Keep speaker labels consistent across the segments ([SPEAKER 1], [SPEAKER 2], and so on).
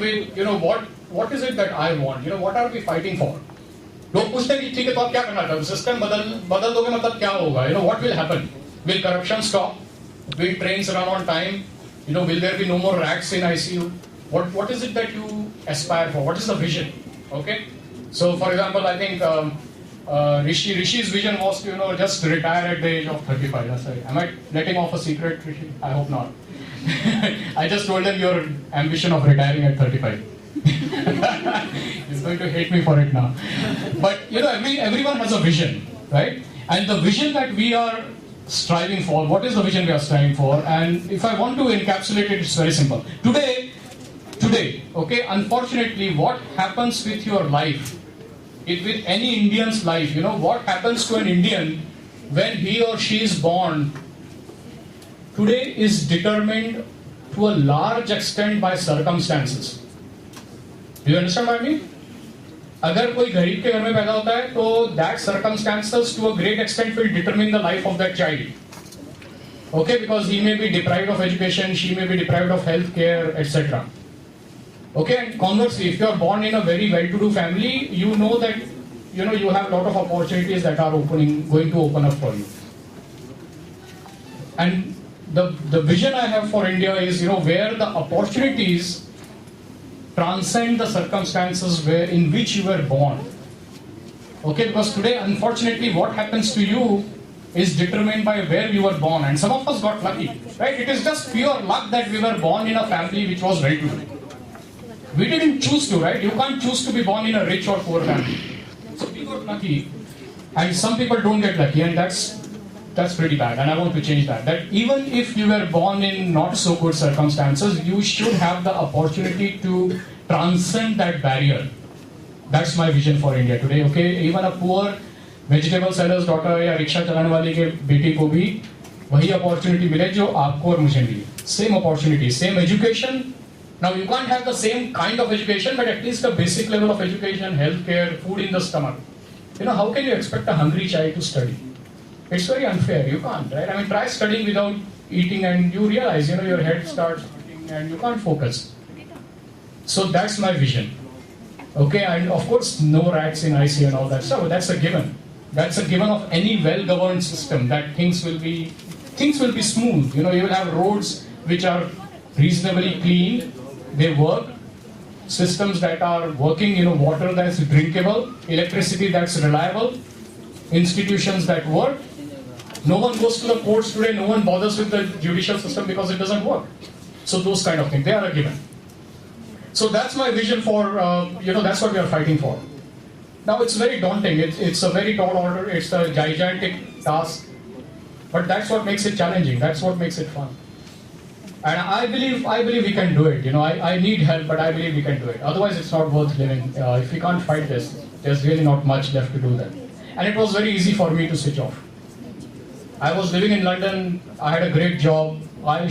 [SPEAKER 1] with, what is it that I want? What are we fighting for? लोग पूछते हैं कि ठीक है तो आप क्या करना चाहते हो? सिस्टम बदल दोगे मतलब क्या होगा? What will happen? Will corruption stop? Will trains run on time? Will there be no more rats in ICU? What is it that you aspire for? What is the vision? Okay. So, for example, I think Rishi's vision was to just retire at the age of 35. Sorry, am I letting off a secret, Rishi? I hope not. I just told him your ambition of retiring at 35. He's going to hate me for it now. But everyone has a vision, right? And the vision that we are striving for, what is the vision we are striving for? And if I want to encapsulate it, it's very simple. Today, okay, unfortunately, what happens with your life, with any Indian's life, what happens to an Indian when he or she is born, today is determined to a large extent by circumstances. Do you understand what I mean? अगर कोई गरीब के घर में पैदा होता है तो that circumstances to a great extent will determine the life of that child. Okay, because he may be deprived of education, she may be deprived of health care, etc. Okay, and conversely, if you are born in a very well-to-do family, you know that you have a lot of opportunities that are going to open up for you. And the vision I have for India is where the opportunities transcend the circumstances in which you were born. Okay, because today, unfortunately, what happens to you is determined by where you were born. And some of us got lucky, right? It is just pure luck that we were born in a family which was well-to-do. We didn't choose to, right? You can't choose to be born in a rich or poor family. So we got lucky. And some people don't get lucky, and that's pretty bad, and I want to change that. That even if you were born in not so good circumstances, you should have the opportunity to transcend that barrier. That's my vision for India today, okay? Even a poor vegetable seller's daughter या rickshaw चलाने वाली के बेटी को भी वही opportunity मिले जो आपको और मुझे मिली. Same opportunity, same education. Now you can't have the same kind of education, but at least a basic level of education, healthcare, food in the stomach. How can you expect a hungry child to study? It's very unfair. You can't, right? I mean, try studying without eating and you realize, your head starts hurting and you can't focus. So that's my vision. Okay, and of course, no rats in ICU and all that stuff. That's a given. That's a given of any well-governed system, that things will be smooth. You will have roads which are reasonably clean, they work, systems that are working, water that's drinkable, electricity that's reliable, institutions that work. No one goes to the courts today, no one bothers with the judicial system because it doesn't work. So those kind of things, they are a given. So that's my vision for, that's what we are fighting for. Now it's very daunting, it's a very tall order, it's a gigantic task, but that's what makes it challenging, that's what makes it fun. And I believe we can do it, I need help, but I believe we can do it. Otherwise it's not worth living. If we can't fight this, there's really not much left to do that. And it was very easy for me to switch off. I was living in London, I had a great job, I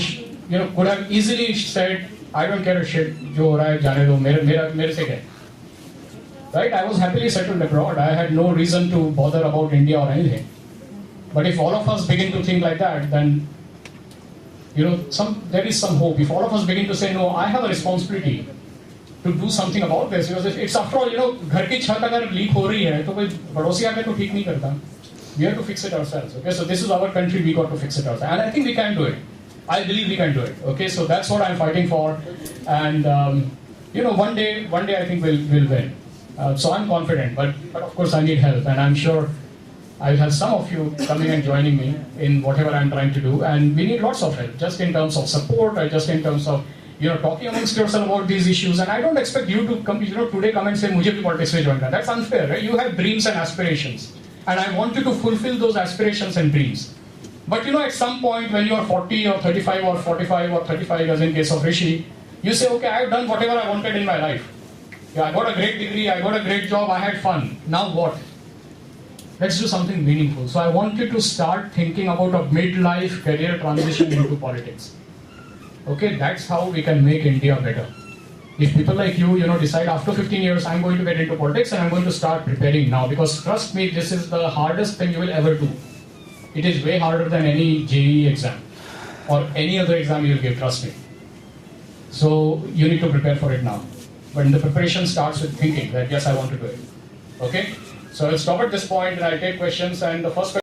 [SPEAKER 1] could have easily said, I don't care a shit, jo ho raha hai, jaane do, mere se kya. Right? I was happily settled abroad, I had no reason to bother about India or anything. But if all of us begin to think like that, then there is some hope. If all of us begin to say, no, I have a responsibility to do something about this, because it's after all, घर की छत अगर leak हो रही है, तो कोई पड़ोसी आके तो ठीक नहीं करता. We have to fix it ourselves. Okay, so this is our country. We got to fix it ourselves, and I think we can do it. I believe we can do it. Okay, so that's what I'm fighting for, and one day I think we'll win. So I'm confident, but of course I need help, and I'm sure I'll have some of you coming and joining me in whatever I'm trying to do, and we need lots of help, just in terms of support, or just in terms of talking amongst yourself about these issues. And I don't expect you to come, today come and say, "Mujhe bhi politics mein join karna." That's unfair, right? You have dreams and aspirations. And I want you to fulfill those aspirations and dreams. But at some point when you are 40 or 35 or 45 or 35, as in case of Rishi, you say, okay, I have done whatever I wanted in my life. Yeah, I got a great degree, I got a great job, I had fun. Now what? Let's do something meaningful. So I want you to start thinking about a midlife career transition into politics. Okay, that's how we can make India better. If people like you, decide after 15 years, I'm going to get into politics and I'm going to start preparing now, because trust me, this is the hardest thing you will ever do. It is way harder than any JEE exam or any other exam you will give, trust me. So you need to prepare for it now. but the preparation starts with thinking that yes, I want to do it. Okay? So I'll stop at this point and I'll take questions, and the first question